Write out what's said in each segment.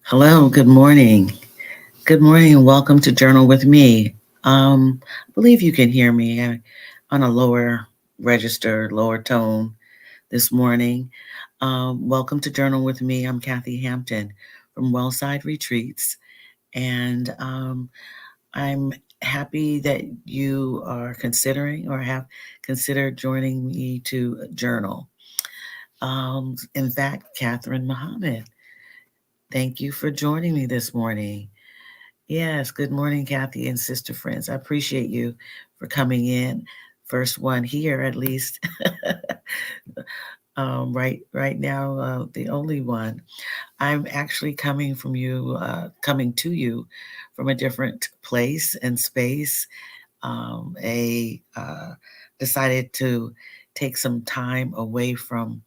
Hello, good morning. Good morning and welcome to Journal with Me. I believe you can hear me on a lower register, lower tone this morning. Welcome to Journal with Me. I'm Kathy Hampton from Wellside Retreats, and I'm happy that you are considering or have considered joining me to journal. In fact, Catherine Muhammad, thank you for joining me this morning. Yes, good morning, Kathy and sister friends. I appreciate you for coming in. First one here, at least. Right now, the only one. I'm actually coming to you from a different place and space. A Decided to take some time away from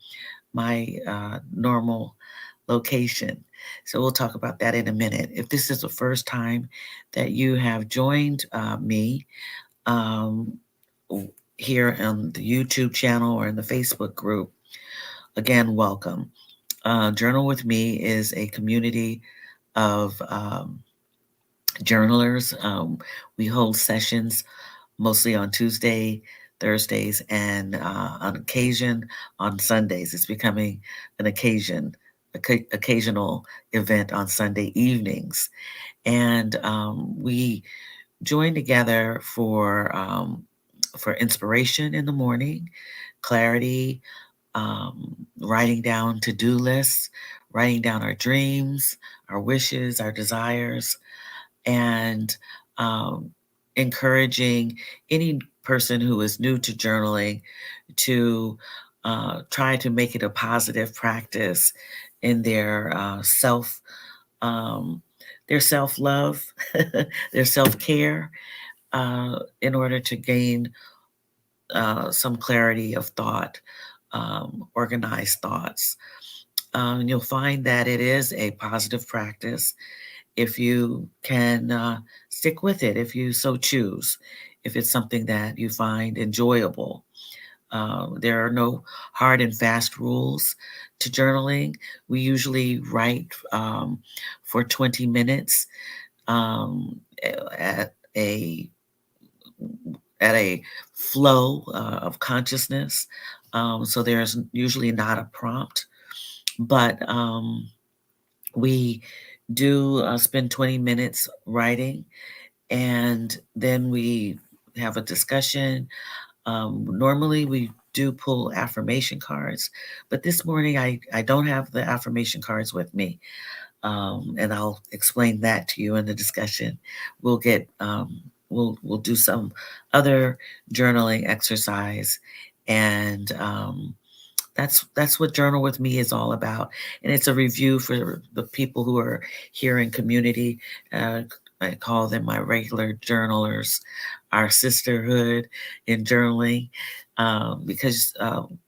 my normal location. So we'll talk about that in a minute. If this is the first time that you have joined me um, here on the YouTube channel or in the Facebook group, again, welcome. Journal with Me is a community of journalers. We hold sessions mostly on Tuesday, Thursdays, and on occasion on Sundays. It's becoming an occasional event on Sunday evenings, and we join together for inspiration in the morning, clarity, writing down to-do lists, writing down our dreams, our wishes, our desires, and um, encouraging any person who is new to journaling to try to make it a positive practice in um, their self love, their self care, in order to gain some clarity of thought, organized thoughts. You'll find that it is a positive practice if you can stick with it, if you so choose, if it's something that you find enjoyable. There are no hard and fast rules to journaling. We usually write for 20 minutes um, at a at a flow of consciousness. So there's usually not a prompt, but we do spend 20 minutes writing, and then we have a discussion. Normally, we do pull affirmation cards, but this morning I don't have the affirmation cards with me, and I'll explain that to you in the discussion. We'll get we'll do some other journaling exercise, and that's what Journal with Me is all about. And it's a review for the people who are here in community. Uh, I call them my regular journalers, our sisterhood in journaling, because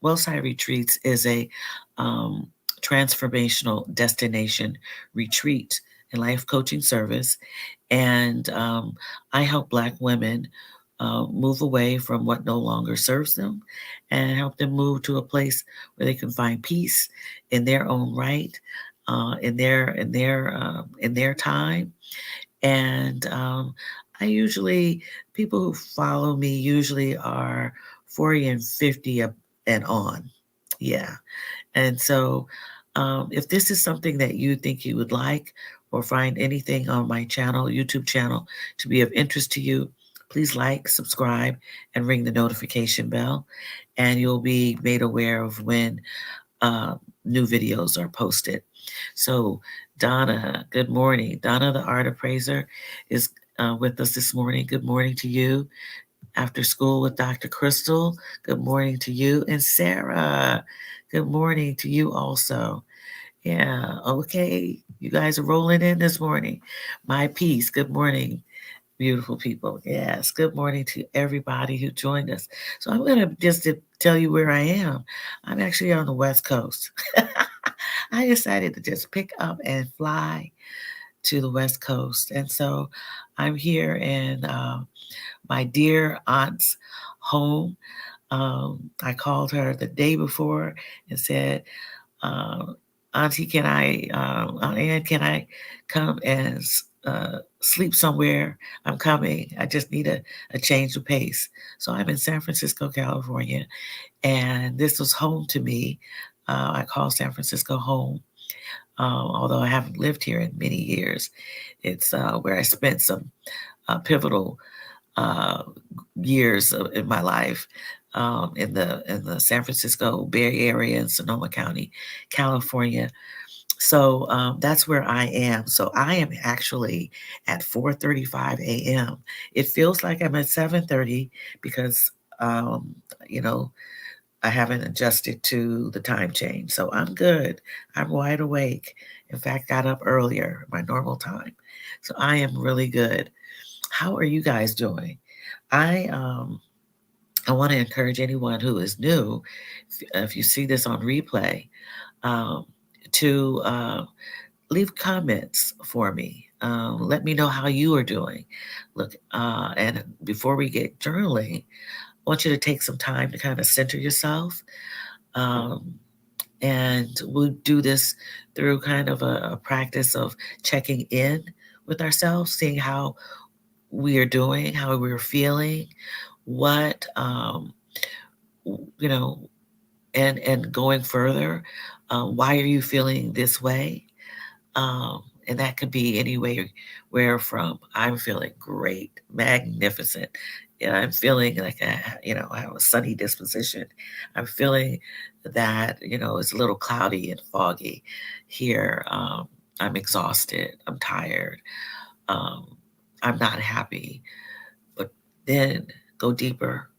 Wellside Retreats is a um, transformational destination retreat and life coaching service. And I help Black women move away from what no longer serves them and help them move to a place where they can find peace in their own right, in their time. And I usually people who follow me usually are 40 and 50 and on. Yeah. And so, if this is something that you think you would like or find anything on my channel, YouTube channel, to be of interest to you, please like, subscribe, and ring the notification bell, and you'll be made aware of when uh, new videos are posted. So, Donna, good morning. Donna, the art appraiser, is with us this morning. Good morning to you. After School with Dr. Crystal, good morning to you. And Sarah, good morning to you also. Yeah, okay. You guys are rolling in this morning. My peace, good morning, beautiful people. Yes, good morning to everybody who joined us. So I'm going to just to tell you where I am. I'm actually on the West Coast. I decided to just pick up and fly to the West Coast. And so I'm here in my dear aunt's home. I called her the day before and said, uh, Auntie, Aunt Ann, can I come and sleep somewhere? I'm coming. I just need a change of pace. So I'm in San Francisco, California, and this was home to me. I call San Francisco home, although I haven't lived here in many years. It's where I spent some pivotal uh, years in my life, in the San Francisco Bay Area in Sonoma County, California. So that's where I am. So I am actually at 4:35 a.m. It feels like I'm at 7:30 because um, you know I haven't adjusted to the time change. So I'm good. I'm wide awake. In fact, got up earlier, my normal time. So I am really good. How are you guys doing? I um I want to encourage anyone who is new, if you see this on replay, um, to leave comments for me. Let me know how you are doing. Look, and before we get journaling, I want you to take some time to kind of center yourself. Um, and we'll do this through kind of a practice of checking in with ourselves, seeing how we are doing, how we're feeling, what you know, and going further. Why are you feeling this way? And that could be anywhere where from I'm feeling great, magnificent. Yeah, I'm feeling like I have a sunny disposition. I'm feeling that it's a little cloudy and foggy here. I'm exhausted. I'm tired. Um, I'm not happy. But then go deeper.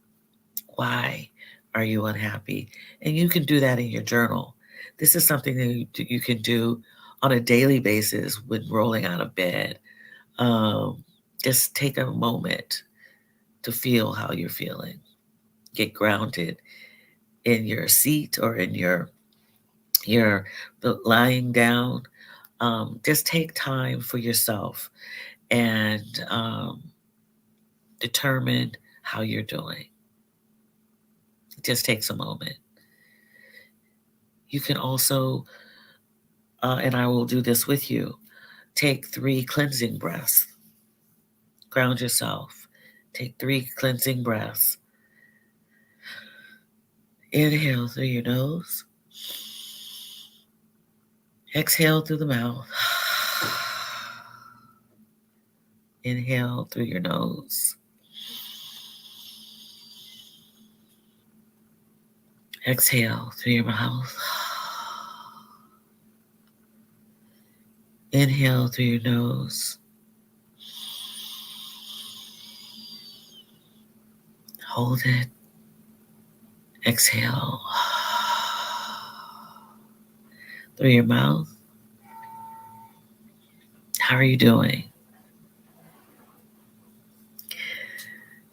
Why are you unhappy? And you can do that in your journal. This is something that you can do on a daily basis when rolling out of bed. Um, just take a moment to feel how you're feeling. Get grounded in your seat or in your lying down. Just take time for yourself and determine how you're doing. It just takes a moment. You can also, and I will do this with you, take 3 cleansing breaths. Ground yourself. Take 3 cleansing breaths. Inhale through your nose. Exhale through the mouth. Inhale through your nose. Exhale through your mouth. Inhale through your nose. Hold it. Exhale through your mouth. How are you doing?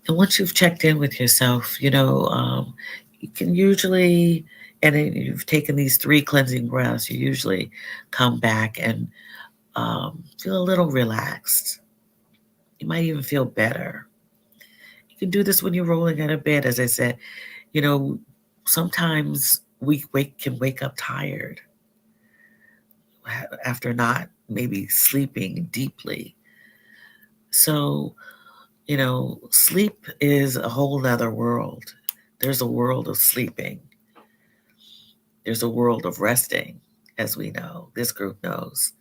And once you've checked in with yourself, you can usually, and then you've taken these 3 cleansing breaths, you usually come back and feel a little relaxed. You might even feel better. You can do this when you're rolling out of bed, as I said. You know, sometimes we can wake up tired after not maybe sleeping deeply. So, sleep is a whole nother world. There's a world of sleeping. There's a world of resting, as we know. This group knows.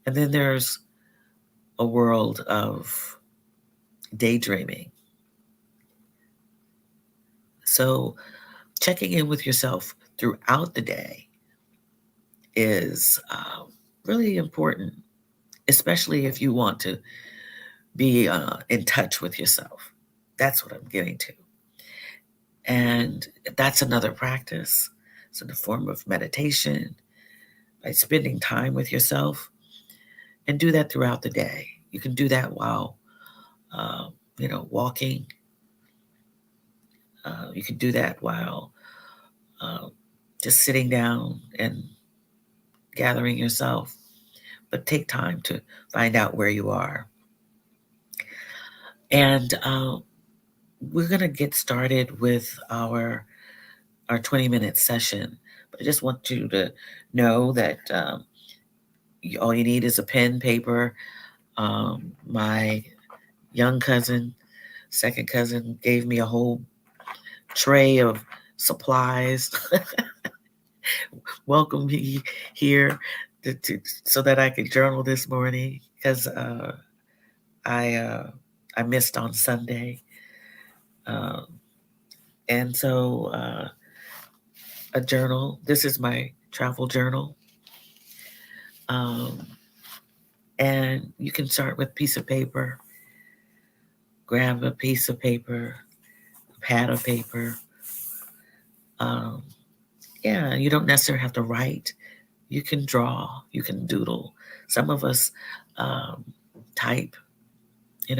And then there's a world of daydreaming. So, checking in with yourself throughout the day is really important, especially if you want to be in touch with yourself. That's what I'm getting to. And that's another practice. It's in the form of meditation, by spending time with yourself, and do that throughout the day. You can do that while, walking. You can do that while uh, just sitting down and gathering yourself. But take time to find out where you are. And we're going to get started with our 20-minute session. I just want you to know that all you need is a pen, paper. My young cousin, second cousin, gave me a whole tray of supplies. Welcome me here so that I could journal this morning because I uh, I missed on Sunday, uh, and so a journal. This is my travel journal, um, and you can start with a piece of paper. Grab a piece of paper, a pad of paper. Um, yeah, you don't necessarily have to write. You can draw. You can doodle. Some of us um, type, in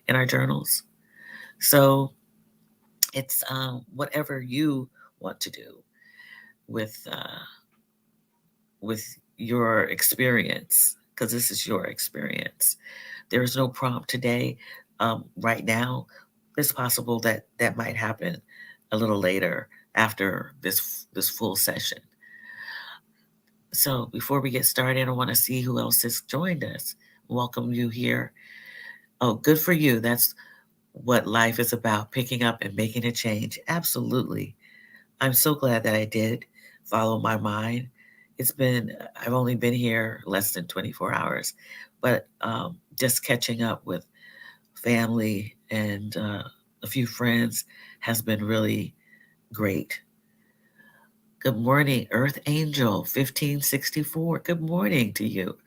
our journals. So it's whatever you want to do with with your experience, because this is your experience. There is no prompt today. Right now, it's possible that that might happen a little later after this full session. So before we get started, I want to see who else has joined us. Welcome you here. Oh, good for you. That's what life is about, picking up and making a change. Absolutely. I'm so glad that I did follow my mind. I've only been here less than 24 hours, but just catching up with family and a few friends has been really great. Good morning, Earth Angel 1564. Good morning to you,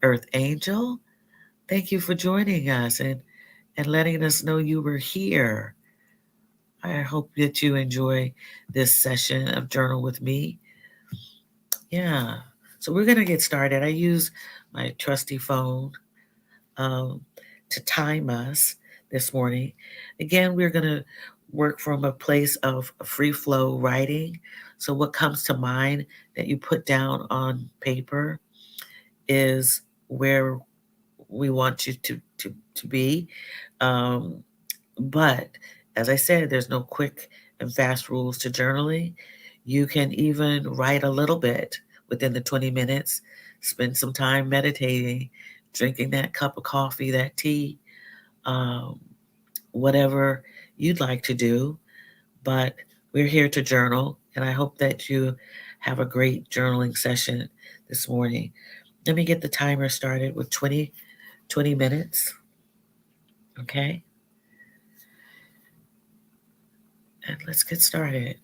Earth Angel. Thank you for joining us and letting us know you were here. I hope that you enjoy this session of Journal with me. Yeah. So we're going to get started. I use my trusty phone um, to time us this morning. Again, we're going to work from a place of free flow writing. So, what comes to mind that you put down on paper is where we want you to be. Um, but as I said, there's no quick and fast rules to journaling. You can even write a little bit within the 20 minutes, spend some time meditating, drinking that cup of coffee, that tea, um, whatever you'd like to do. But we're here to journal, and I hope that you have a great journaling session this morning. Let me get the timer started with 20 minutes. Okay, and let's get started.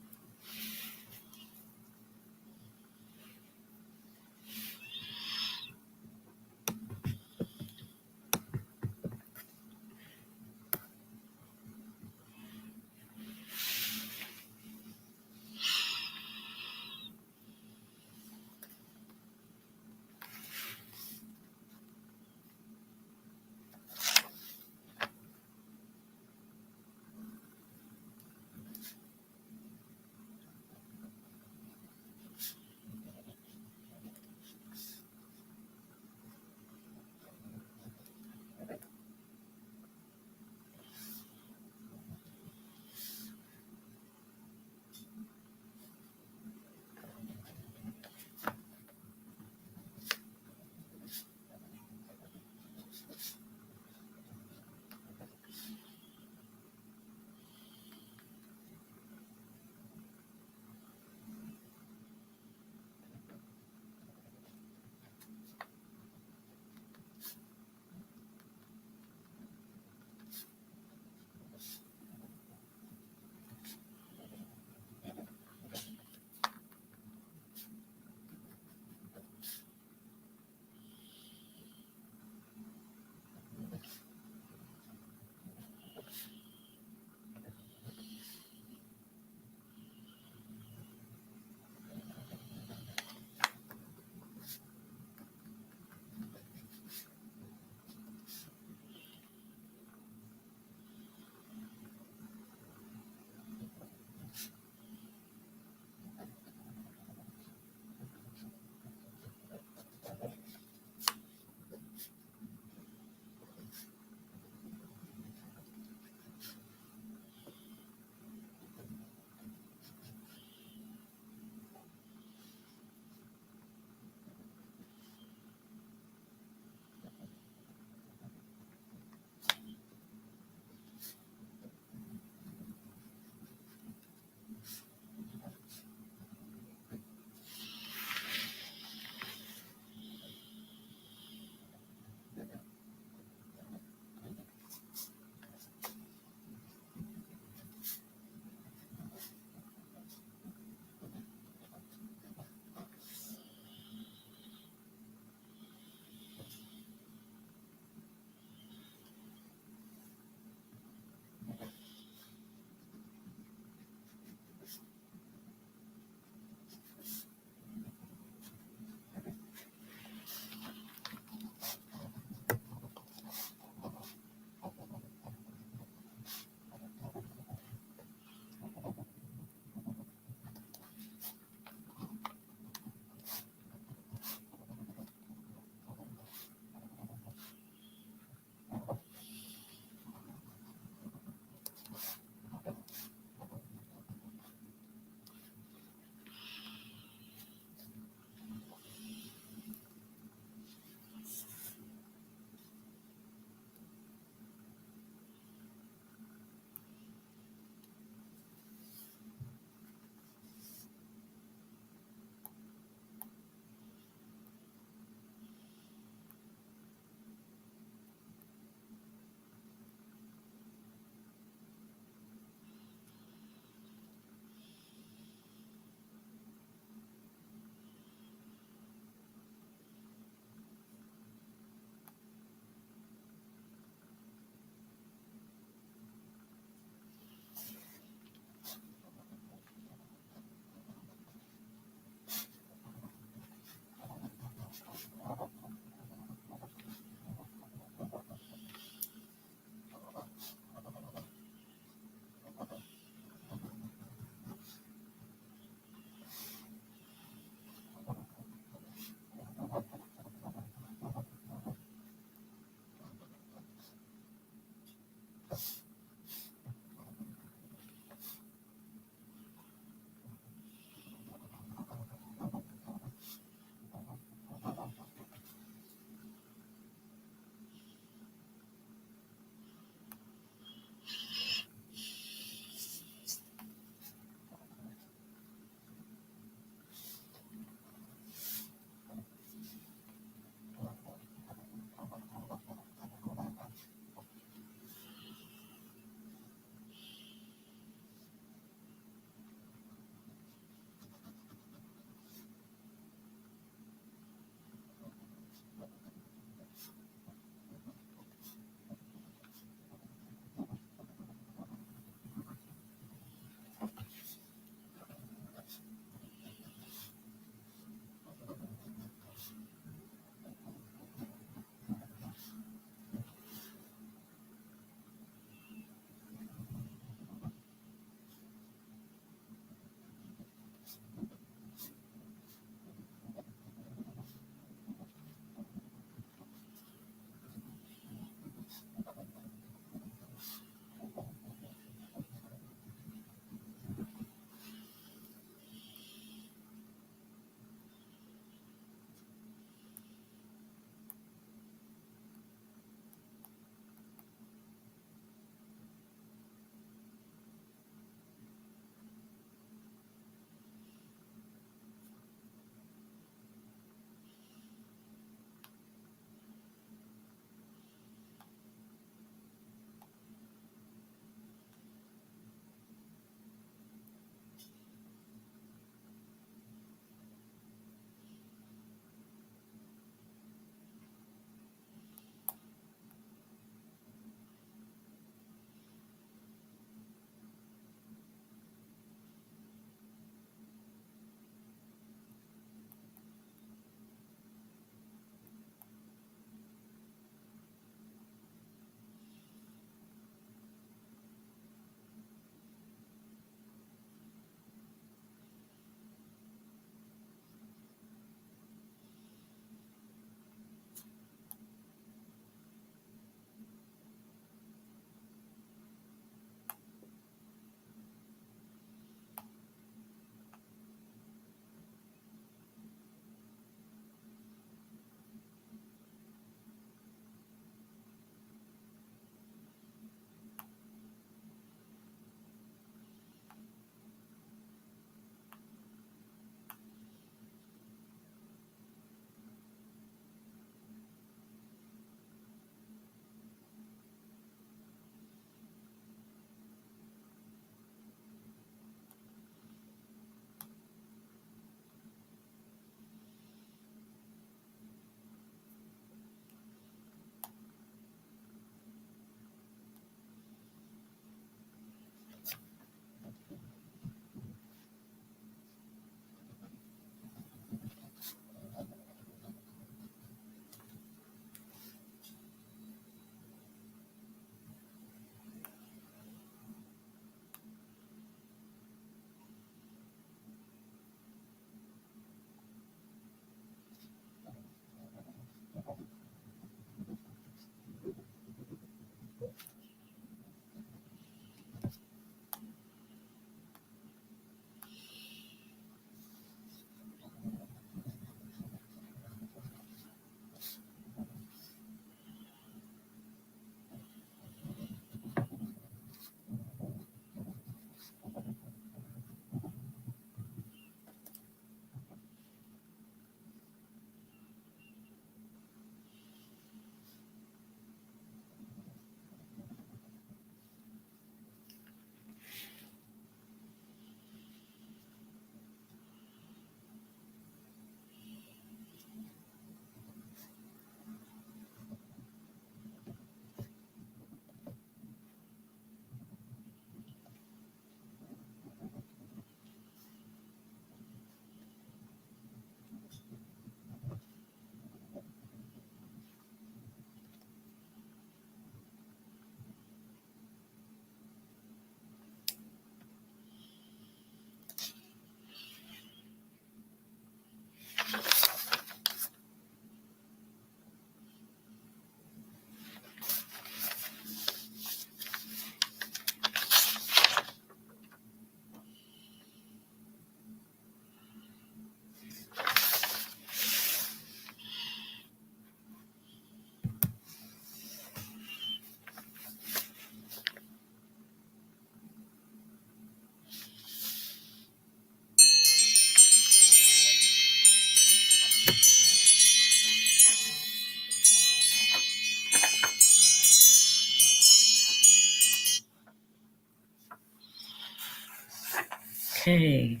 Okay.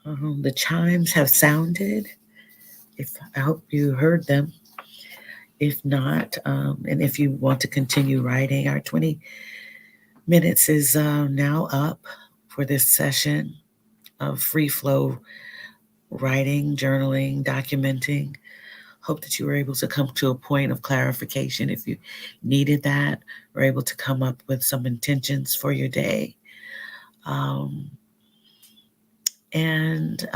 The chimes have sounded. I hope you heard them. If not, and if you want to continue writing, our 20 minutes is now up for this session of free flow writing, journaling, documenting. Hope that you were able to come to a point of clarification if you needed that, or able to come up with some intentions for your day. And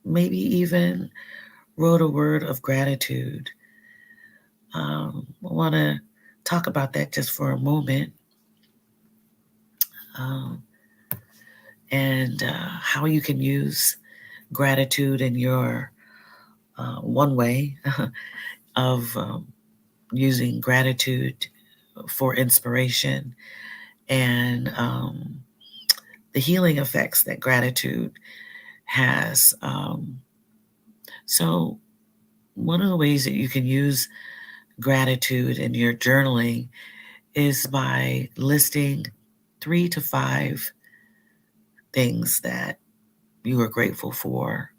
maybe even wrote a word of gratitude. I want to talk about that just for a moment. Um, and how you can use gratitude in your one way of using gratitude for inspiration and the healing effects that gratitude has. So, one of the ways that you can use gratitude in your journaling is by listing 3 to 5 things that you are grateful for.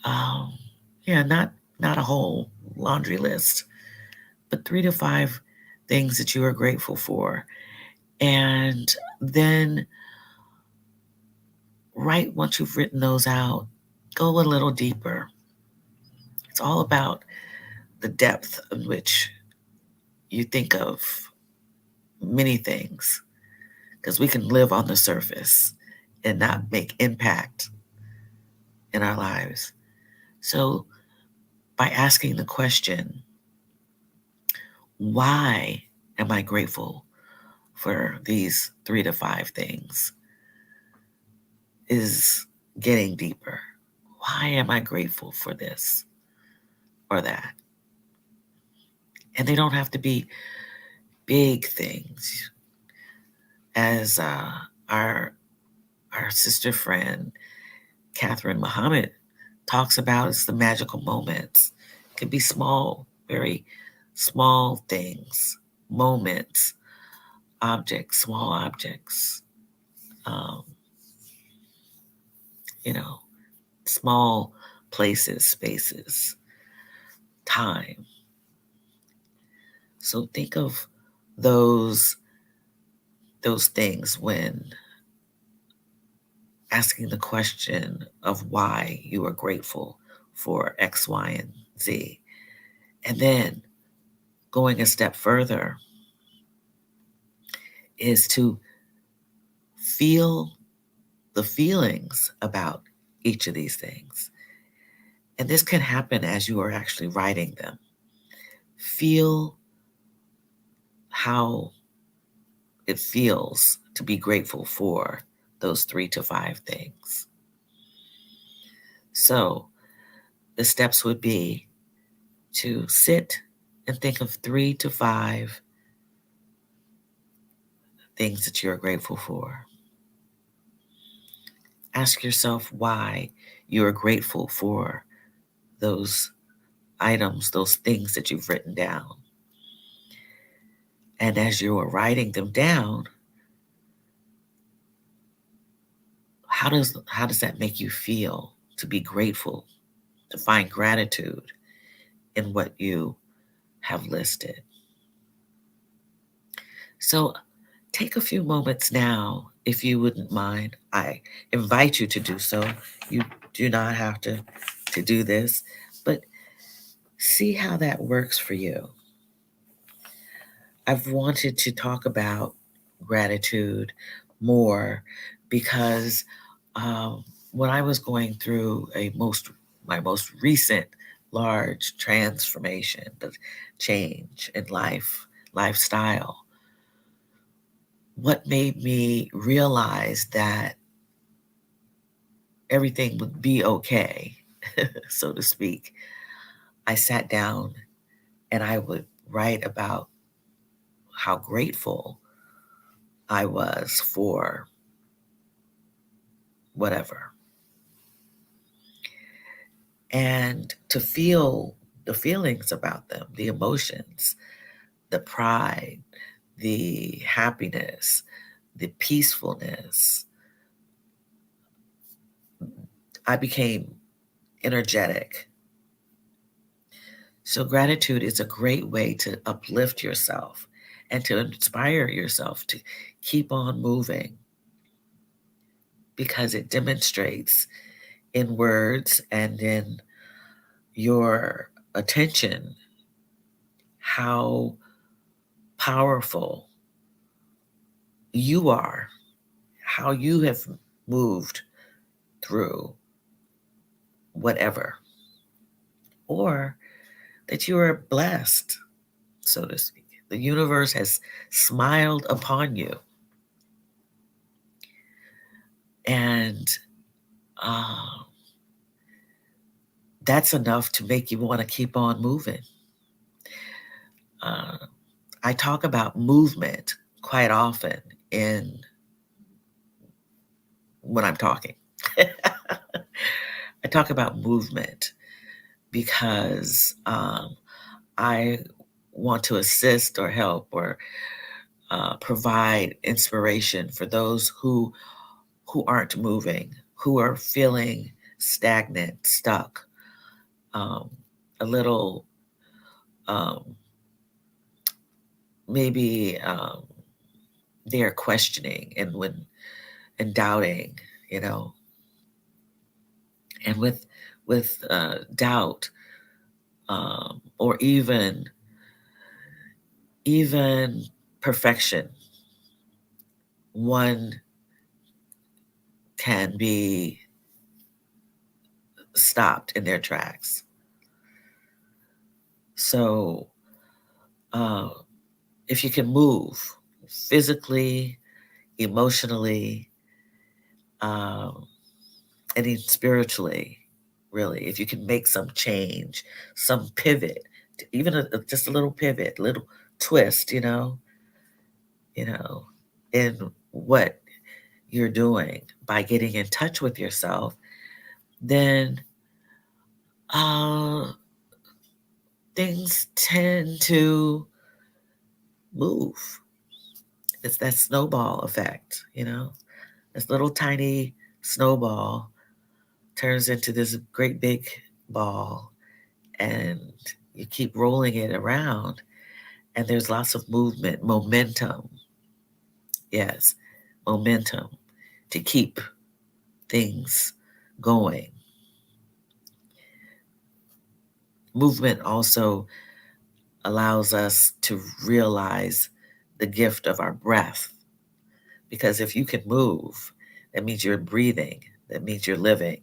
Um, yeah, not a whole laundry list, but 3 to 5 things that you are grateful for. And then right once you've written those out, go a little deeper. It's all about the depth in which you think of many things, because we can live on the surface and not make impact in our lives. So by asking the question, why am I grateful for these 3 to 5 things, is getting deeper. Why am I grateful for this or that? And they don't have to be big things. As our sister friend Catherine Muhammad talks about, it's the magical moments. It can be small, very small things, moments, objects, small objects. Um, you know, small places, spaces, time. So think of those things when asking the question of why you are grateful for X, Y, and Z. And then going a step further is to feel the feelings about each of these things. And this can happen as you are actually writing them. Feel how it feels to be grateful for those 3 to 5 things. So the steps would be to sit and think of 3 to 5 things that you're grateful for. Ask yourself why you are grateful for those items, those things that you've written down. And as you are writing them down, how does that make you feel to be grateful, to find gratitude in what you have listed? So take a few moments now, if you wouldn't mind. I invite you to do so. You do not have to do this, but see how that works for you. I've wanted to talk about gratitude more because when I was going through my most recent large transformation, the change in lifestyle, what made me realize that everything would be okay, so to speak, I sat down and I would write about how grateful I was for whatever. And to feel the feelings about them, the emotions, the pride, the happiness, the peacefulness. I became energetic. So, gratitude is a great way to uplift yourself and to inspire yourself to keep on moving because it demonstrates in words and in your attention how powerful you are, how you have moved through whatever, or that you are blessed, so to speak. The universe has smiled upon you. And uh, that's enough to make you want to keep on moving. Uh, I talk about movement quite often in when I'm talking. I talk about movement because I want to assist or help or provide inspiration for those who aren't moving, who are feeling stagnant, stuck, um, a little um, maybe they're questioning and doubting, you know, and with doubt or even perfection, one can be stopped in their tracks. So uh, if you can move physically, emotionally, um, and even spiritually, really, if you can make some change, some pivot, even just a little pivot, little twist, you know, in what you're doing by getting in touch with yourself, then uh, things tend to move. It's that snowball effect, This little tiny snowball turns into this great big ball, and you keep rolling it around, and there's lots of movement, momentum. Yes, momentum to keep things going. Movement also allows us to realize the gift of our breath. Because if you can move, that means you're breathing, that means you're living,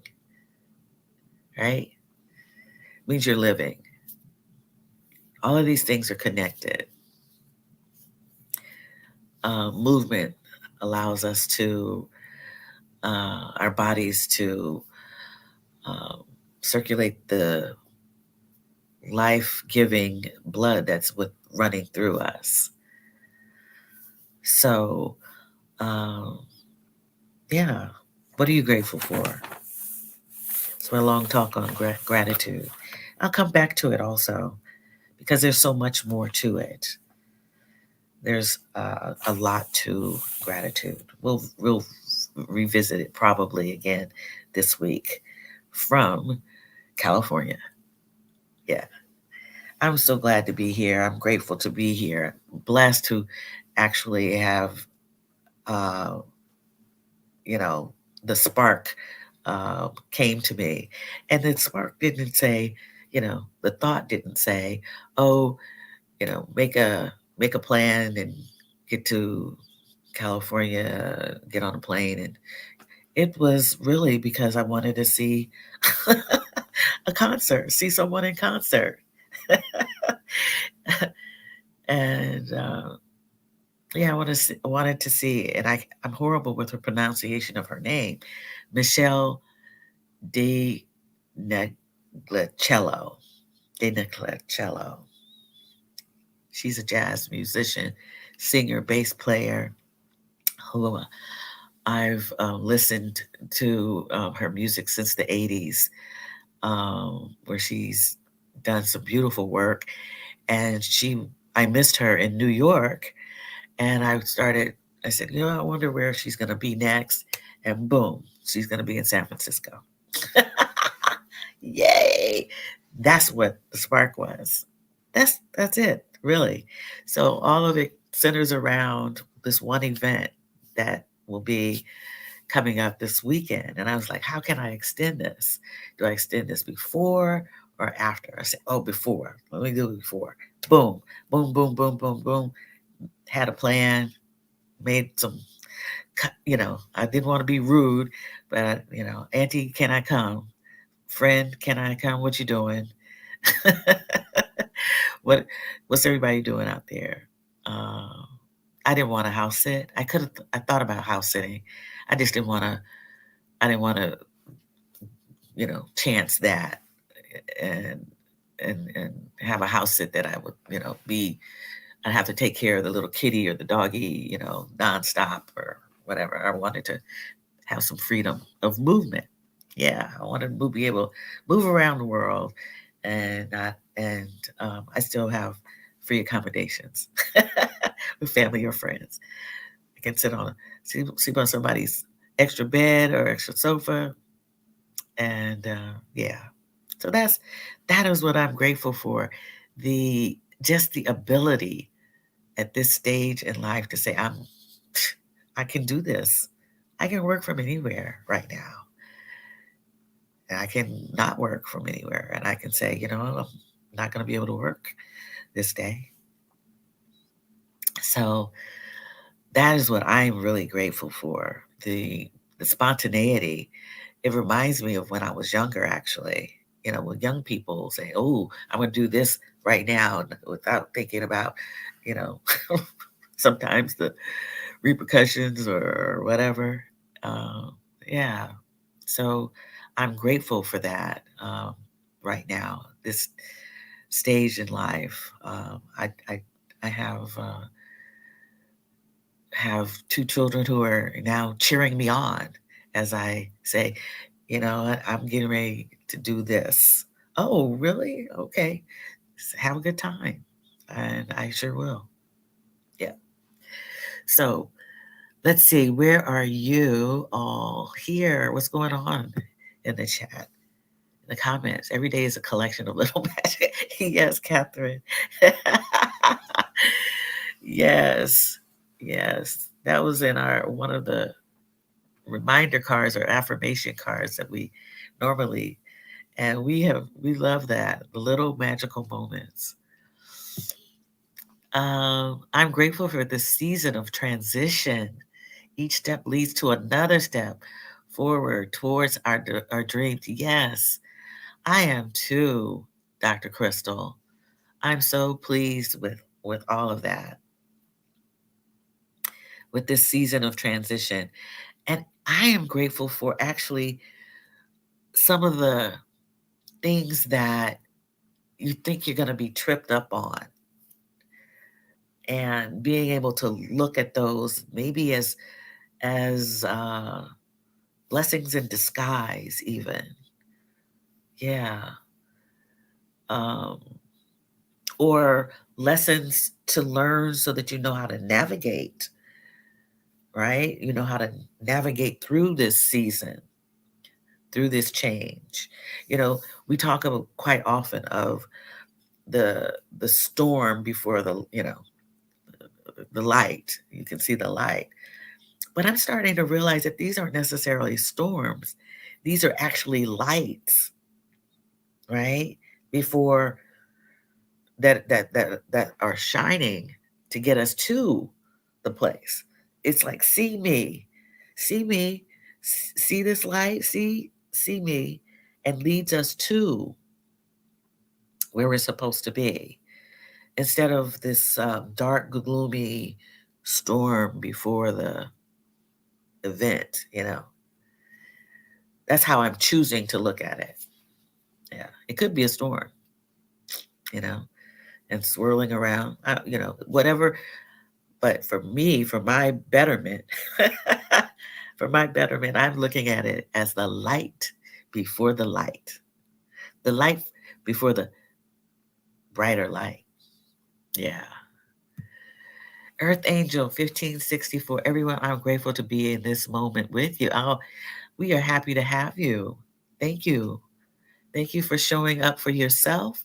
right? It means you're living. All of these things are connected. Movement allows us to, our bodies to circulate the life giving blood that's running through us. So, um, yeah, what are you grateful for? It's my long talk on gratitude. I'll come back to it also because there's so much more to it. There's a lot to gratitude. We'll revisit it probably again this week from California. Yeah, I'm so glad to be here. I'm grateful to be here. Blessed to actually have, uh, you know, the spark came to me, and the spark didn't say, the thought didn't say, oh, make a plan and get to California, get on a plane. And it was really because I wanted to see a concert, see someone in concert. And yeah, wanted to see, and I'm horrible with the pronunciation of her name, Michelle De Neglacello. De Neglacello. She's a jazz musician, singer, bass player who I've listened to her music since the 80s, where she's done some beautiful work. And I missed her in New York, and I started I said, I wonder where she's going to be next. And boom, she's going to be in San Francisco. Yay! That's what the spark was. That's it, really. So all of it centers around this one event that will be coming up this weekend. And I was like, how can I extend this? Do I extend this before or after? I said, oh, before. Let me do it before. Boom, boom, boom, boom, boom, boom. Had a plan, made some, I didn't want to be rude, but, Auntie, can I come? Friend, can I come? What you doing? what what's everybody doing out there? I didn't want to house sit. I thought about house sitting. I just didn't want to. I didn't want to, chance that and and have a house sit that I would, be. I'd have to take care of the little kitty or the doggy, nonstop or whatever. I wanted to have some freedom of movement. Yeah, I wanted to be able to move around the world, and I still have free accommodations with family or friends. I can sleep on somebody's extra bed or extra sofa, and yeah. So that is what I'm grateful for. The ability at this stage in life to say I can do this. I can work from anywhere right now. And I can not work from anywhere. And I can say, I'm not going to be able to work this day. So that is what I'm really grateful for. The spontaneity. It reminds me of when I was younger, actually. When young people say, oh, I'm going to do this right now without thinking about, you know, sometimes the repercussions or whatever. Yeah. So I'm grateful for that right now, this stage in life. I have two children who are now cheering me on as I say, I'm getting ready to do this. Oh, really? Okay. Have a good time. And I sure will. Yeah. So let's see, where are you all here? What's going on in the chat, in the comments? Every day is a collection of little magic. Yes, Catherine. Yes, yes. That was in our one of the reminder cards or affirmation cards that we normally, and we love that, the little magical moments. I'm grateful for this season of transition. Each step leads to another step forward towards our dreams. Yes, I am too, Dr. Crystal. I'm so pleased with all of that, with this season of transition. And I am grateful for actually some of the things that you think you're going to be tripped up on, and being able to look at those maybe as blessings in disguise, even. Yeah. Um, or lessons to learn so that you know how to navigate, right? You know how to navigate through this season, through this change. We talk about quite often of the storm before the light. You can see the light. But I'm starting to realize that these aren't necessarily storms. These are actually lights, right? Before that are shining to get us to the place. It's like, see me, see this light, see me, and leads us to where we're supposed to be, instead of this dark, gloomy storm before the event. That's how I'm choosing to look at it. Yeah, it could be a storm, you know, and swirling around, whatever. But for me, for my betterment, for my betterment, I'm looking at it as the light before the light before the brighter light. Yeah. Earth Angel 1564. Everyone, I'm grateful to be in this moment with you. We are happy to have you. Thank you. Thank you for showing up for yourself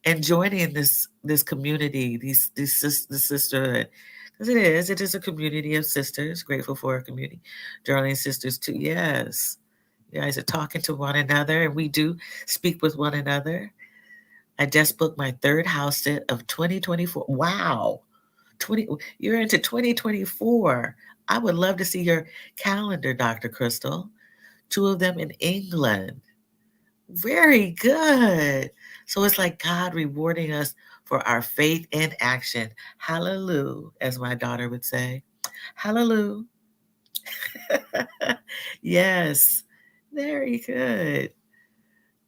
and joining this community, the sisterhood. Because it is a community of sisters. Grateful for a community. Darling sisters too. Yes. You guys are talking to one another, and we do speak with one another. I just booked my third house sit of 2024. Wow. 20 you're into 2024. I would love to see your calendar, Dr. Crystal. Two of them in England. Very good. So it's like God rewarding us for our faith in action. Hallelujah, as my daughter would say. Hallelujah. Yes. Very good.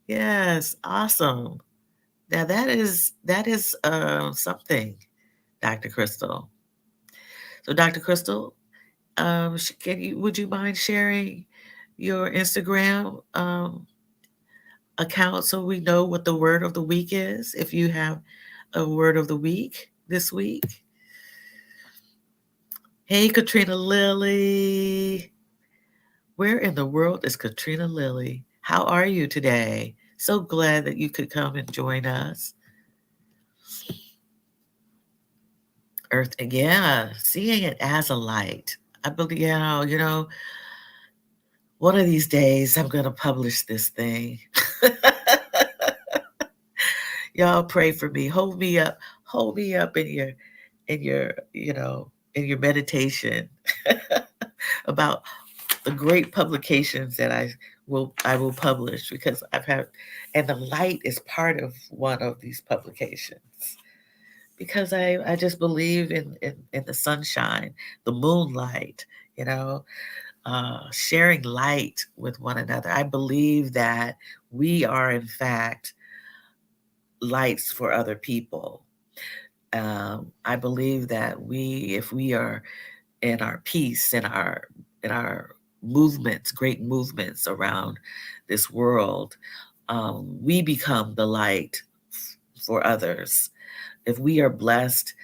Yes. Awesome. Now that is something, Dr. Crystal. So Dr. Crystal, would you mind sharing your Instagram account so we know what the word of the week is? If you have a word of the week this week. Hey, Katrina Lilly. Where in the world is Katrina Lilly? How are you today? So glad that you could come and join us. Earth, yeah, seeing it as a light. I believe, one of these days I'm going to publish this thing. Y'all pray for me. Hold me up in your, in your meditation about the great publications that I will publish because and the light is part of one of these publications because I just believe in the sunshine, the moonlight, you know, sharing light with one another. I believe that we are in fact lights for other people. I believe that if we are in our peace, in our movements, great movements around this world, we become the light for others. If we are blessed,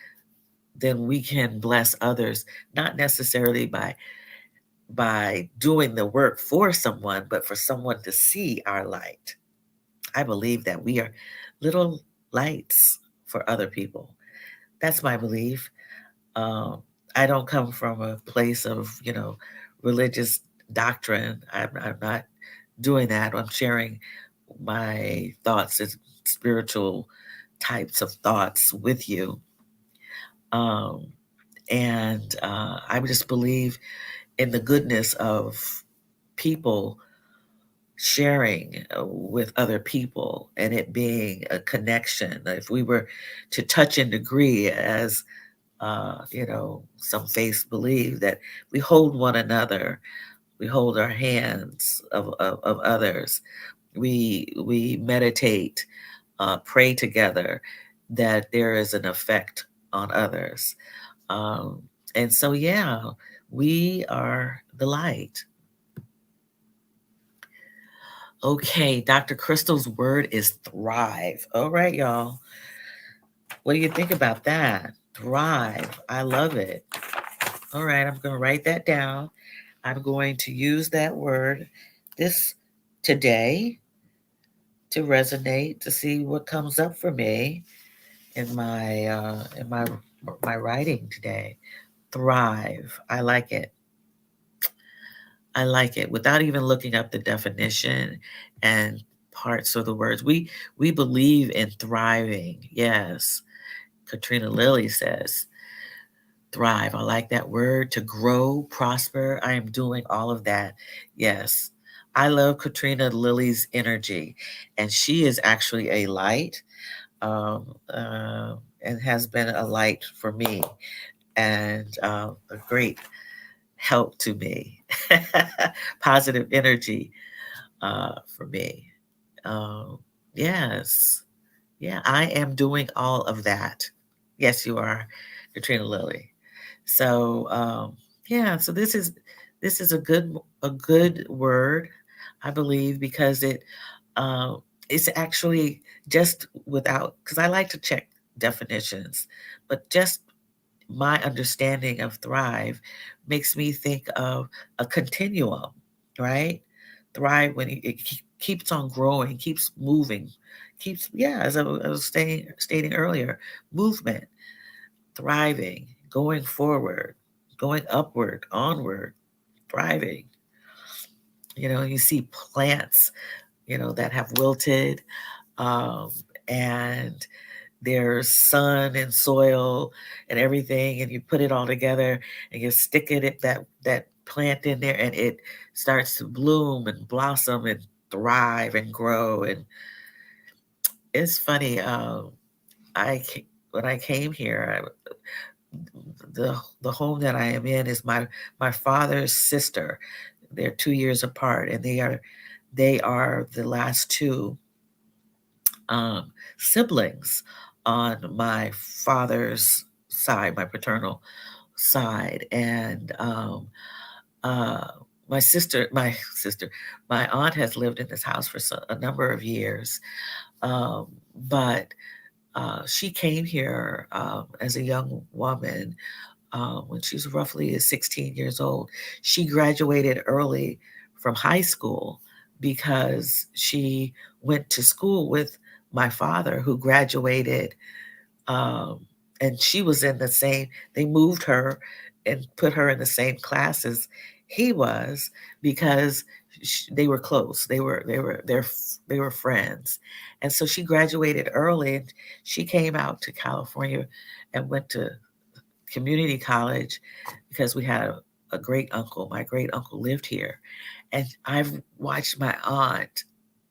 then we can bless others, not necessarily by doing the work for someone, but for someone to see our light. I believe that we are little lights for other people. That's my belief. Um, I don't come from a place of, religious doctrine. I'm not doing that. I'm sharing my thoughts as spiritual types of thoughts with you. Um, and I just believe in the goodness of people sharing with other people and it being a connection. If we were to touch and agree, as some faiths believe, that we hold one another, we hold our hands of others, we meditate, pray together, that there is an effect on others. Um, and so, yeah, we are the light. Okay, Dr. Crystal's word is thrive. All right, y'all. What do you think about that? Thrive. I love it. All right, I'm going to write that down. I'm going to use that word this today to resonate, to see what comes up for me in my writing today. Thrive. I like it. I like it without even looking up the definition and parts of the words. We believe in thriving. Yes. Katrina Lilly says, thrive. I like that word, to grow, prosper. I am doing all of that. Yes. I love Katrina Lilly's energy, and she is actually a light, and has been a light for me and a great help to me. Positive energy for me. Um, yes. Yeah, I am doing all of that. Yes, you are, Katrina Lilly. So yeah, so this is a good word, I believe, because it's actually just without, because I like to check definitions, but just my understanding of thrive makes me think of a continuum, right? Thrive when it keeps on growing, keeps moving, keeps, yeah, as I was stating earlier, movement, thriving, going forward, going upward, onward, thriving. You see plants, that have wilted, um, and there's sun and soil and everything, and you put it all together and you stick that plant in there, and it starts to bloom and blossom and thrive and grow. And it's funny. When I came here, the home that I am in is my father's sister. They're 2 years apart, and they are the last two siblings on my father's side, my paternal side. And uh, my aunt has lived in this house for a number of years. But she came here as a young woman when she was roughly 16 years old. She graduated early from high school because she went to school with my father, who graduated, um, and she was in the same. They moved her and put her in the same class as he was because they were close. They were friends, and so she graduated early. And she came out to California and went to community college because we had a great uncle. My great uncle lived here. And I've watched my aunt,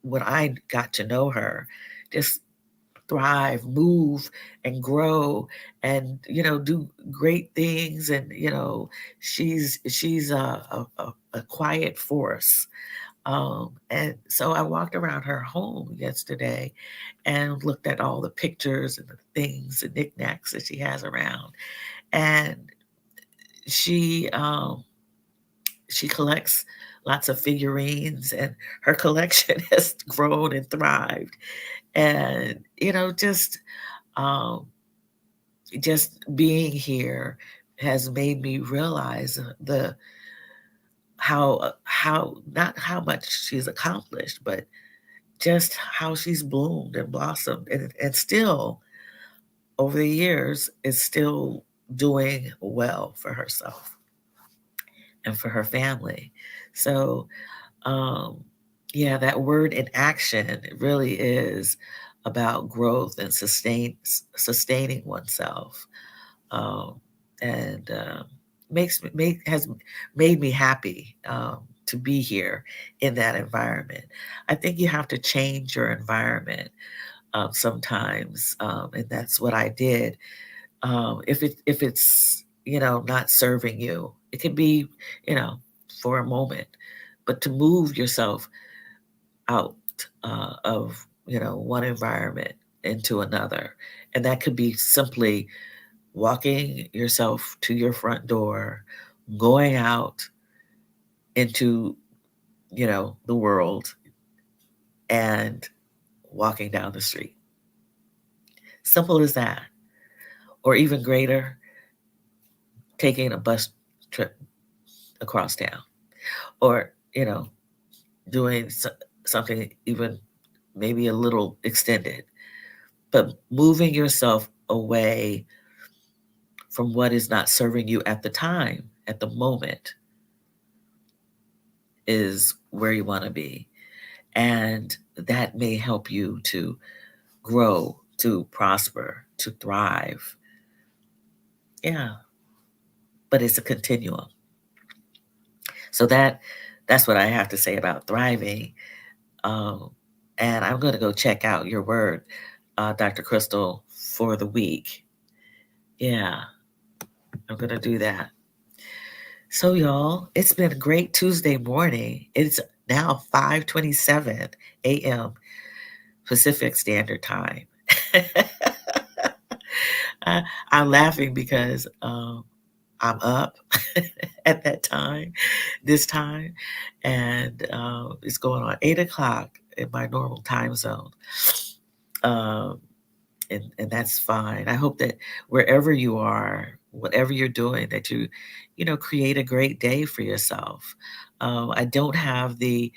when I got to know her, just thrive, move, and grow, and do great things. And she's a quiet force. And so I walked around her home yesterday and looked at all the pictures and the things and knickknacks that she has around. And she collects lots of figurines, and her collection has grown and thrived. And um, just being here has made me realize the how not how much she's accomplished, but just how she's bloomed and blossomed, and still over the years is still doing well for herself and for her family. So, um, yeah, that word in action really is about growth and sustaining oneself, um, and has made me happy to be here in that environment. I think you have to change your environment sometimes, and that's what I did. If it's not serving you, it could be you know for a moment, but to move yourself out of one environment into another, and that could be simply walking yourself to your front door, going out into the world, and walking down the street. Simple as that. Or even greater, taking a bus trip across town, or doing something even maybe a little extended, but moving yourself away from what is not serving you at the time, at the moment, is where you want to be. And that may help you to grow, to prosper, to thrive. Yeah, but it's a continuum. So that's what I have to say about thriving. Um, and I'm going to go check out your word, Dr. Crystal, for the week. Yeah, I'm going to do that. So, y'all, it's been a great Tuesday morning. It's now 5:27 a.m. Pacific Standard Time. I'm laughing because I'm up at that time, this time, and it's going on 8 o'clock in my normal time zone. Um, and that's fine. I hope that wherever you are, whatever you're doing, that create a great day for yourself. I don't have the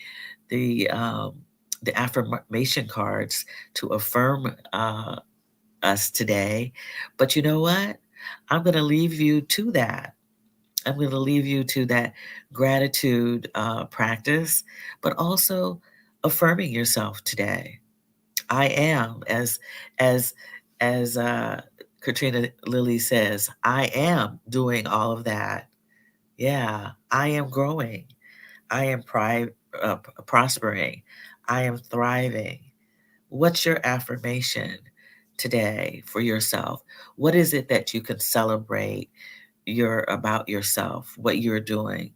um, the affirmation cards to affirm us today, but you know what? I'm going to leave you to that. I'm going to leave you to that gratitude practice, but also affirming yourself today. I am, as as Katrina Lilly says, I am doing all of that. Yeah, I am growing. I am prospering. I am thriving. What's your affirmation today for yourself? What is it that you can celebrate about yourself, what you're doing?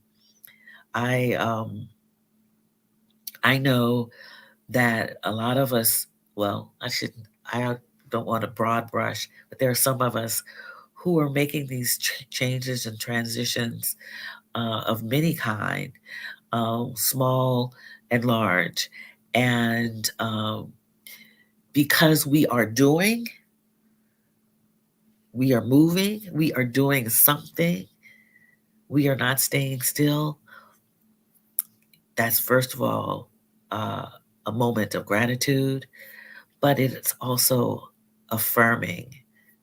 I um I know that a lot of us, well, I don't want to broad brush, but there are some of us who are making these changes and transitions of many kind, small and large. And because we are moving, we are doing something, we are not staying still. That's first of all uh, a moment of gratitude, but it's also affirming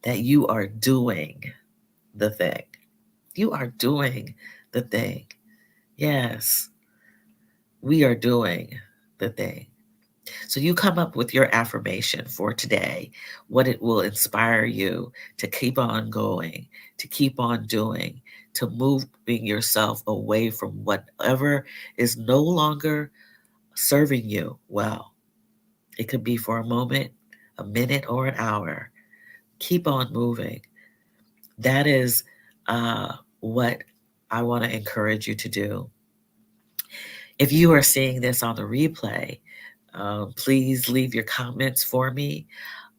that you are doing the thing. You are doing the thing. Yes, we are doing the thing. So you come up with your affirmation for today, what it will inspire you to keep on going, to keep on doing, to moving yourself away from whatever is no longer serving you well. It could be for a moment, a minute, or an hour. Keep on moving. That is what I want to encourage you to do. If you are seeing this on the replay, please leave your comments for me.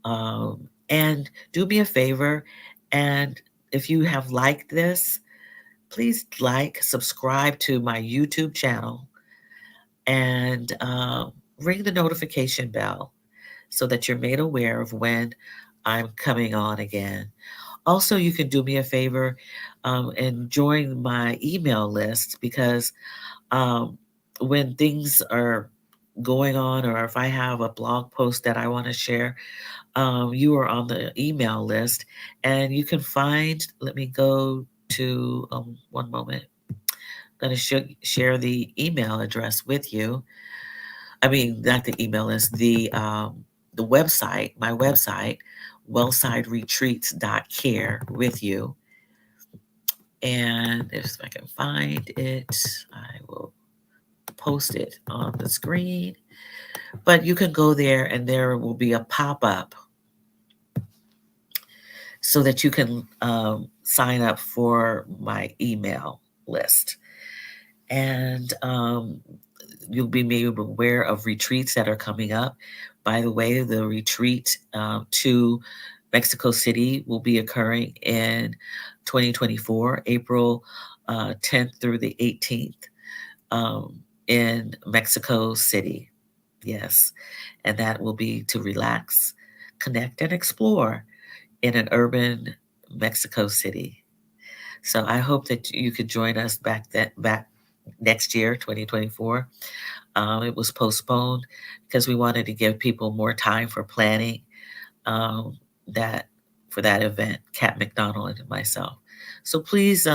And do me a favor. And if you have liked this, please subscribe to my YouTube channel, and ring the notification bell so that you're made aware of when I'm coming on again. Also, you can do me a favor and join my email list, because um, when things are going on, or if I have a blog post that I want to share, you are on the email list, and you can find, let me go to, one moment. I'm going to share the email address with you. I mean, not the email list, the website, my website, wellsideretreats.care with you. And if I can find it, I will post it on the screen. But you can go there, and there will be a pop-up so that you can sign up for my email list. And you'll be made aware of retreats that are coming up. By the way, the retreat to Mexico City will be occurring in 2024, April 10th through the 18th, in Mexico City. Yes. And that will be to relax, connect, and explore in an urban Mexico City. So I hope that you could join us back next year, 2024. It was postponed because we wanted to give people more time for planning um, that for that event, Kat McDonald and myself. So please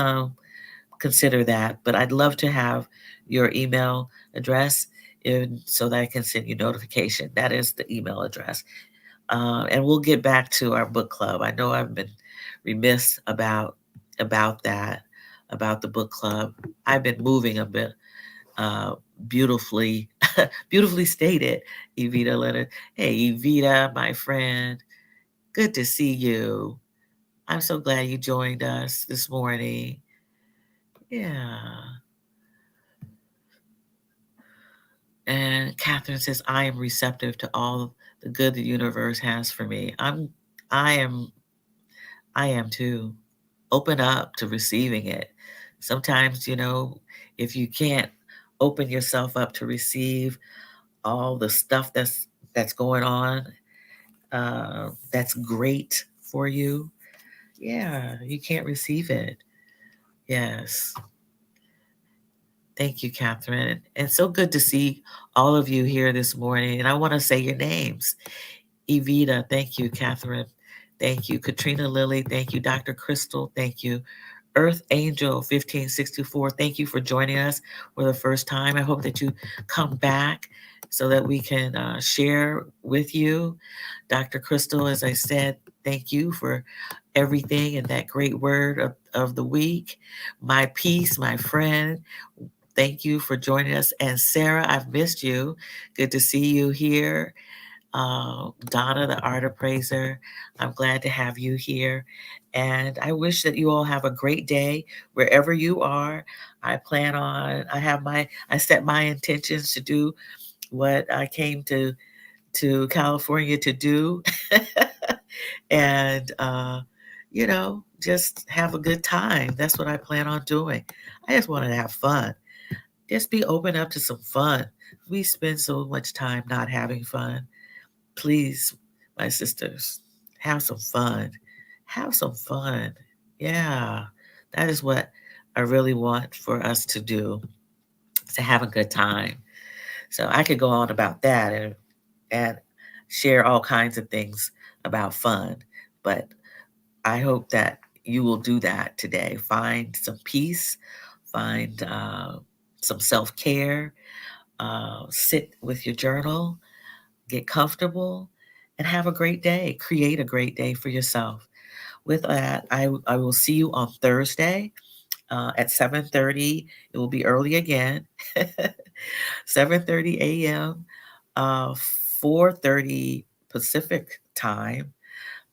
consider that. But I'd love to have your email address so that I can send you notification. That is the email address. And we'll get back to our book club. I know I've been remiss about that, about the book club. I've been moving a bit, uh, beautifully, beautifully stated, Evita Leonard. Hey, Evita, my friend, good to see you. I'm so glad you joined us this morning. Yeah. And Catherine says, I am receptive to all the good the universe has for me. I am, I am too. Open up to receiving it. Sometimes, if you can't open yourself up to receive all the stuff that's going on, that's great for you, yeah, you can't receive it. Yes. Thank you, Catherine. And so good to see all of you here this morning. And I want to say your names. Evita, thank you. Catherine, thank you. Katrina Lilly, thank you. Dr. Crystal, thank you. Earth Angel 1564, thank you for joining us for the first time. I hope that you come back so that we can share with you. Dr. Crystal, as I said, thank you for everything and that great word of the week. My peace, my friend, thank you for joining us. And Sarah, I've missed you. Good to see you here. Donna, the art appraiser, I'm glad to have you here. And I wish that you all have a great day wherever you are. I set my intentions to do what I came to California to do. And, just have a good time. That's what I plan on doing. I just want to have fun. Just be open up to some fun. We spend so much time not having fun. Please, my sisters, have some fun. Have some fun. Yeah, that is what I really want for us to do, to have a good time. So I could go on about that and share all kinds of things about fun, but I hope that you will do that today. Find some peace, find some self care, sit with your journal, get comfortable, and have a great day. Create a great day for yourself. With that, I will see you on Thursday at 7:30. It will be early again, 7:30 a.m., 4:30 Pacific time.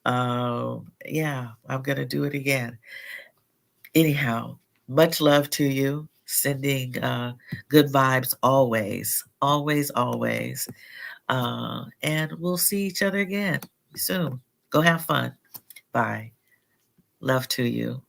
Yeah, I'm going to do it again. Anyhow, much love to you. Sending good vibes always, always, always. And we'll see each other again soon. Go have fun. Bye. Love to you.